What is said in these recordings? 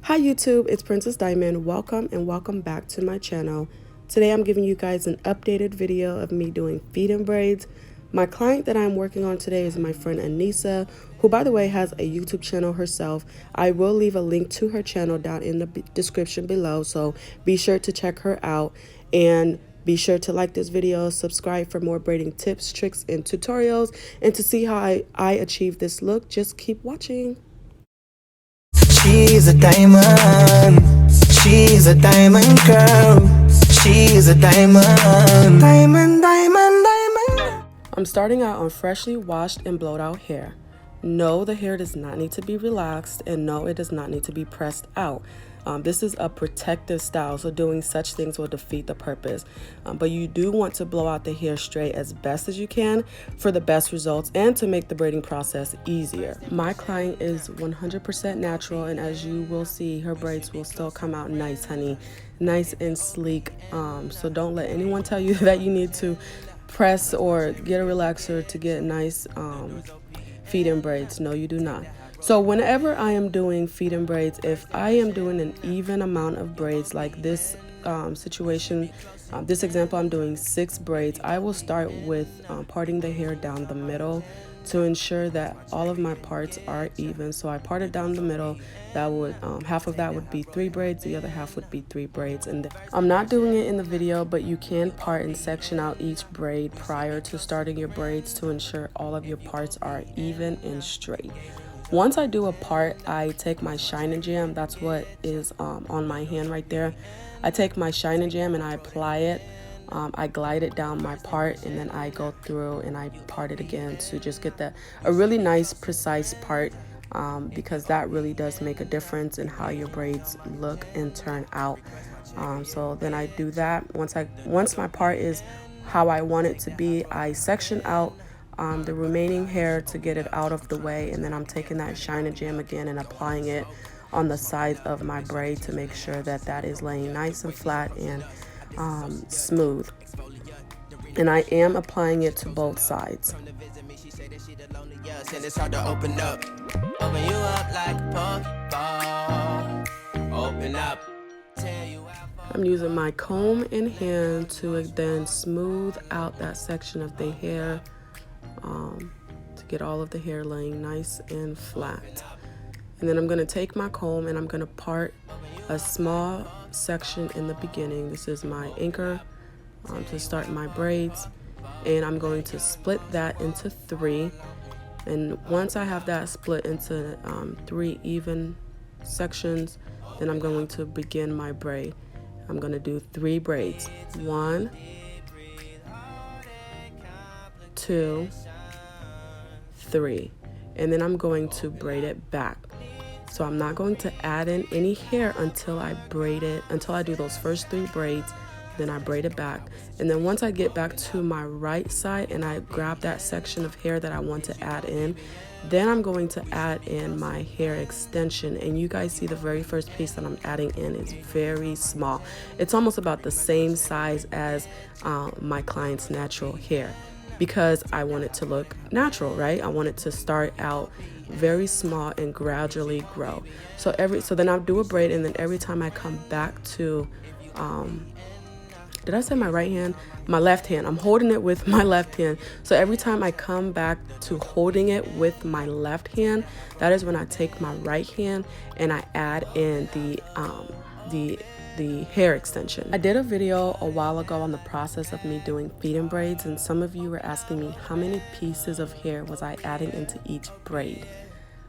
Hi YouTube, it's Princess Diamond. Welcome and welcome back to my channel. Today I'm giving you guys an updated video of me doing feet and braids. My client that I'm working on today is my friend Anissa, who by the way has a YouTube channel herself. I will leave a link to her channel down in the description below, so be sure to check her out and be sure to like this video, subscribe for more braiding tips, tricks, and tutorials, and to see how I achieve this look, just keep watching. She's a diamond. She's a diamond girl. She's a diamond. Diamond, diamond, diamond. I'm starting out on freshly washed and blowed out hair. No, the hair does not need to be relaxed, and no, it does not need to be pressed out. This is a protective style, so doing such things will defeat the purpose. But you do want to blow out the hair straight as best as you can for the best results and to make the braiding process easier. My client is 100% natural, and as you will see, her braids will still come out nice, honey. Nice and sleek. So don't let anyone tell you that you need to press or get a relaxer to get nice feet and braids. No, you do not. So whenever I am doing feet and braids, if I am doing an even amount of braids, like this situation, this example, I'm doing 6 braids, I will start with parting the hair down the middle to ensure that all of my parts are even. So I part it down the middle. That would half of that would be 3 braids, the other half would be 3 braids. And I'm not doing it in the video, but you can part and section out each braid prior to starting your braids to ensure all of your parts are even and straight. Once I do a part, I take my Shine and Jam. That's what is on my hand right there. I take my Shine and Jam and I apply it. I glide it down my part, and then I go through and I part it again to just get a really nice precise part, because that really does make a difference in how your braids look and turn out. So then I do that. Once my part is how I want it to be, I section out the remaining hair to get it out of the way, and then I'm taking that Shine and Jam again and applying it on the sides of my braid to make sure that that is laying nice and flat and smooth. And I am applying it to both sides. I'm using my comb in hand to then smooth out that section of the hair, to get all of the hair laying nice and flat. And then I'm going to take my comb and I'm going to part a small section in the beginning. This is my anchor to start my braids, and I'm going to split that into 3. And once I have that split into 3 even sections, then I'm going to begin my braid. I'm going to do 3 braids. 1, 2, 3, and then I'm going to braid it back. So I'm not going to add in any hair until I do those first 3 braids. Then I braid it back, and then once I get back to my right side and I grab that section of hair that I want to add in, then I'm going to add in my hair extension. And you guys see the very first piece that I'm adding in is very small. It's almost about the same size as my client's natural hair, because I want it to look natural, right? I want it to start out very small and gradually grow. So then I'll do a braid, and then every time I come back to did I say my right hand? My left hand. I'm holding it with my left hand. So every time I come back to holding it with my left hand, that is when I take my right hand and I add in the hair extension. I did a video a while ago on the process of me doing feet and braids, and some of you were asking me how many pieces of hair was I adding into each braid.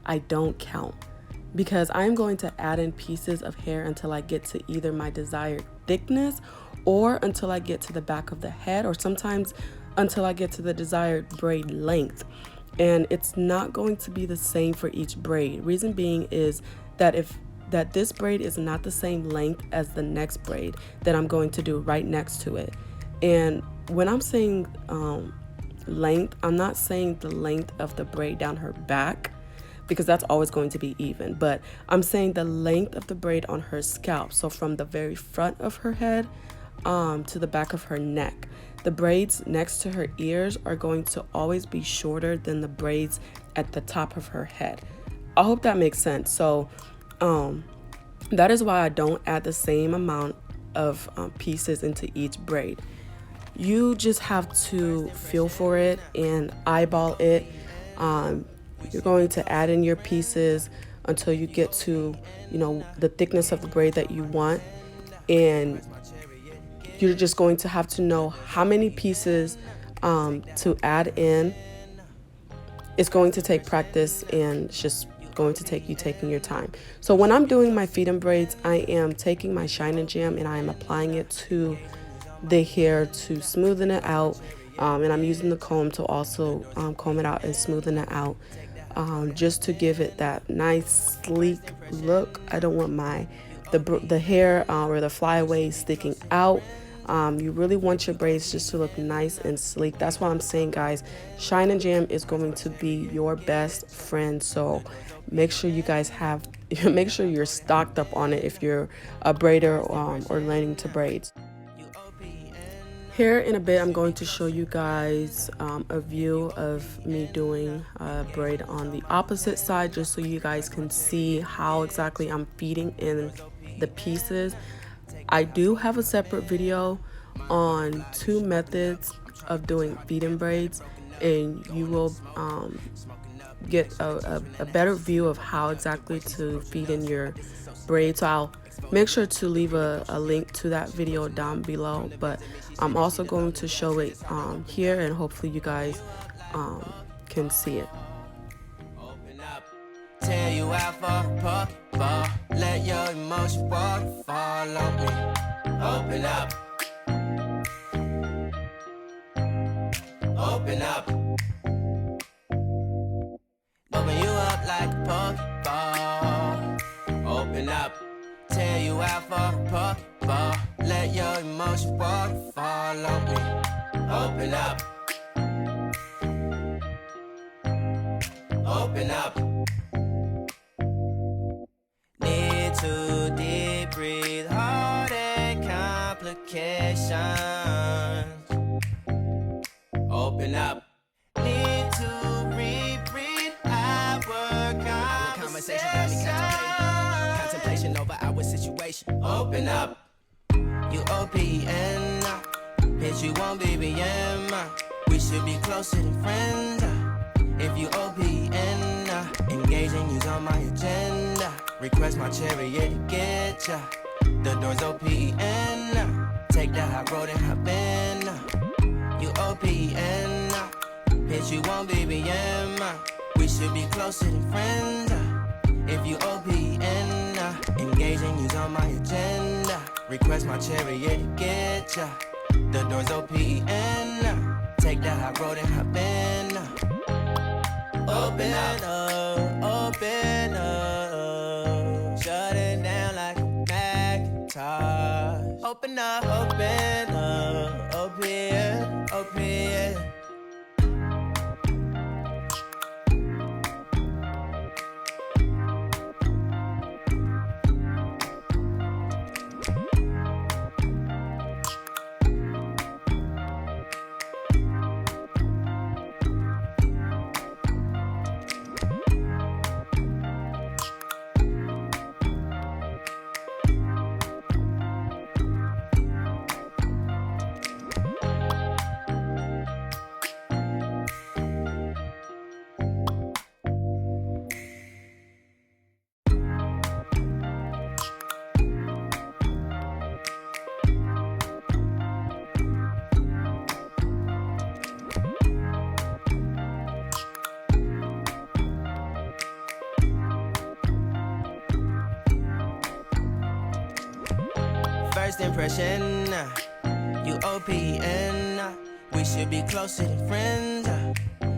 I don't count, because I'm going to add in pieces of hair until I get to either my desired thickness or until I get to the back of the head, or sometimes until I get to the desired braid length. And it's not going to be the same for each braid. Reason being is that this braid is not the same length as the next braid that I'm going to do right next to it. And when I'm saying length, I'm not saying the length of the braid down her back, because that's always going to be even, but I'm saying the length of the braid on her scalp. So from the very front of her head to the back of her neck. The braids next to her ears are going to always be shorter than the braids at the top of her head. I hope that makes sense. So That is why I don't add the same amount of pieces into each braid. You just have to feel for it and eyeball it. You're going to add in your pieces until you get to, the thickness of the braid that you want. And you're just going to have to know how many pieces to add in. It's going to take practice, and it's just going to take you taking your time. So when I'm doing my feed and braids, I am taking my Shine and Jam and I am applying it to the hair to smoothen it out. And I'm using the comb to also comb it out and smoothen it out, just to give it that nice sleek look. I don't want the hair or the flyaways sticking out. You really want your braids just to look nice and sleek. That's why I'm saying, guys, Shine and Jam is going to be your best friend. So make sure you guys make sure you're stocked up on it if you're a braider or learning to braids. Here in a bit, I'm going to show you guys a view of me doing a braid on the opposite side, just so you guys can see how exactly I'm feeding in the pieces. I do have a separate video on 2 methods of doing feed-in braids, and you will get a better view of how exactly to feed in your braids. So I'll make sure to leave a link to that video down below, but I'm also going to show it here, and hopefully you guys can see it. Tell you out for puff, ball. Let your emotion waterfall on me. Open up. Open up. Open you up like a Pokeball. Open up. Tell you out for puff, ball. Let your emotion waterfall on me. Open up. Open up. Too deep, breathe hard and complications. Open up. Need to reread our conversation. Got me contemplation over our situation. Open up. You OPN, bitch, you won't BBM. We should be closer than friends. If you OPN, engaging you's on my agenda. Request my chariot to get ya. The door's OPN. Take the high road and hop in. You OPN. Bitch, you won't BBM. We should be closer than friends. If you OPN. Engaging you's on my agenda. Request my chariot to get ya. The door's OPN. Take the high road and hop in. Open up. Open up. Shut it down like a Macintosh. Open up, open, open. First impression, you OPN. We should be closer than friends.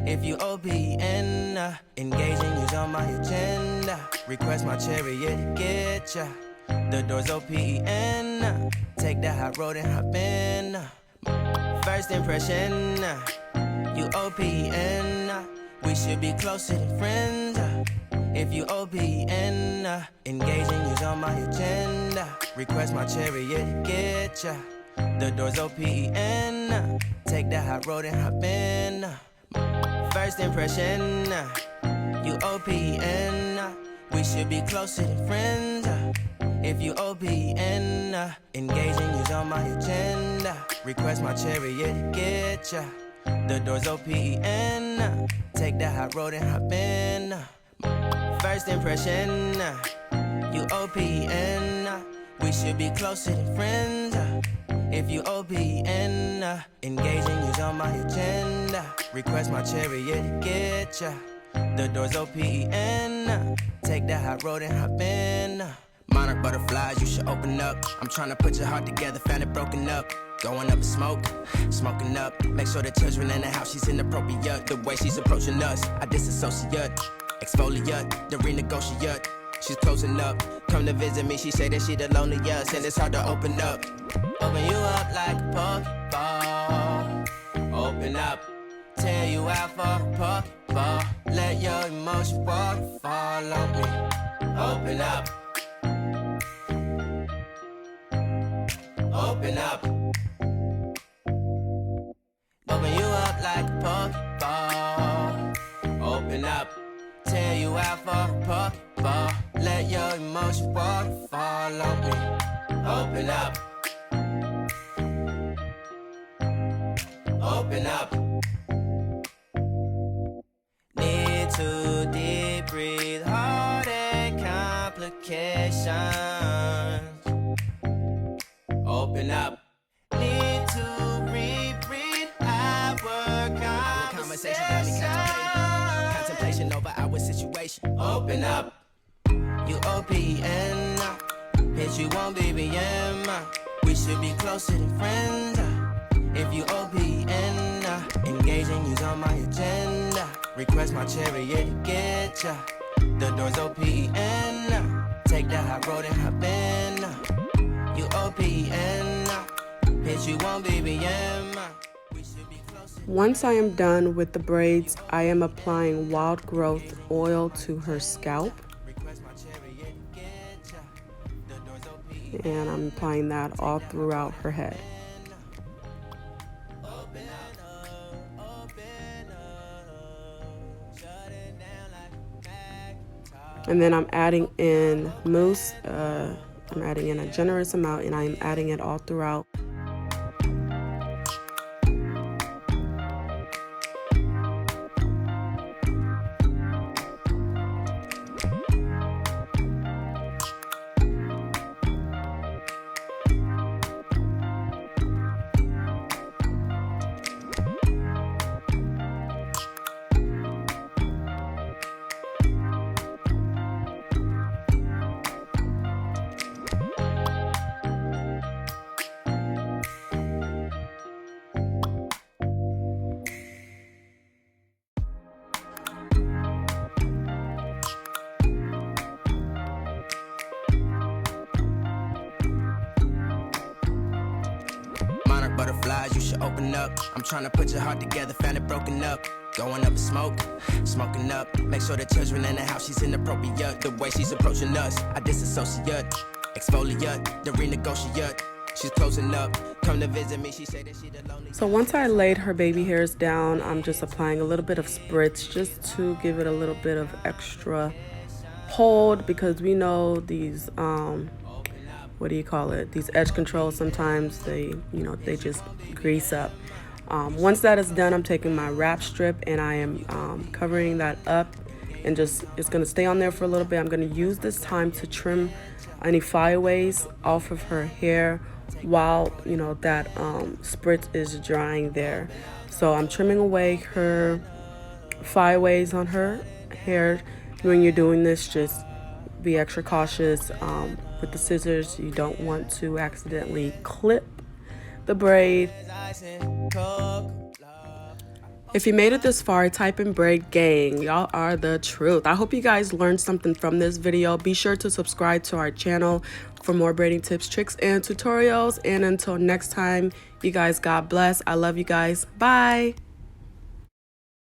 If you OPN, engaging you's on my agenda. Request my chariot to get ya. The door's OPN. Take the high road and hop in. First impression, you OPN. We should be closer than friends. If you OPN, engaging you's on my agenda. Request my chariot to get ya. The door's OPN. Take the high road and hop in. First impression, you OPN. We should be closer than friends. If you OPN, engaging you's on my agenda. Request my chariot, get ya. The door's OPN. Take the hot road and hop in. First impression, you OPN. We should be closer than friends. If you OPN, engaging you's on my agenda. Request my chariot, get ya. The door's OPN. Take the hot road and hop in. Monarch butterflies, you should open up. I'm trying to put your heart together, found it broken up. Going up in smoke, smoking up. Make sure the children in the house, she's inappropriate. The way she's approaching us, I disassociate. Exfoliate, the renegotiate. She's closing up. Come to visit me, she say that she the loneliest, and it's hard to open up. Open you up like a Pokeball. Open up, tear you out for a Pokeball. Let your emotions waterfall on me. Open up. Open up. Open you up like a Pokeball. Open up. Tear you out for a Pokeball. Let your emotions waterfall on me. Open up. Open up. Need to deep breathe, heart and complications. Open up. Need to reread our conversation. Got me contemplation over our situation. Open up. You OPN. Bitch, you won't BBM. We should be closer than friends. If you OPN, engaging you's on my agenda. Request my chariot, get ya. The door's OPN. Take the hot road and hop in. You OPN, bitch, you won't BBM. We should be closer. Once I am done with the braids, I am applying wild growth oil to her scalp. And I'm applying that all throughout her head. And then I'm adding in mousse. I'm adding in a generous amount, and I'm adding it all throughout. Butterflies, you should open up. I'm trying to put your heart together, found it broken up. Going up in smoke, smoking up. Make sure the children in the house, she's inappropriate. The way she's approaching us, I disassociate. Exfoliate, the renegotiate. She's closing up. Come to visit me, she say that she the lonely. So once I laid her baby hairs down, I'm just applying a little bit of spritz just to give it a little bit of extra hold, because we know these these edge controls, sometimes they just grease up. Once that is done, I'm taking my wrap strip and I am covering that up, and it's going to stay on there for a little bit. I'm going to use this time to trim any flyaways off of her hair while that spritz is drying there. So I'm trimming away her flyaways on her hair. When you're doing this, just be extra cautious with the scissors. You don't want to accidentally clip the braid. If you made it this far, type in braid gang. Y'all are the truth. I hope you guys learned something from this video. Be sure to subscribe to our channel for more braiding tips, tricks, and tutorials. And until next time, you guys, God bless. I love you guys. Bye.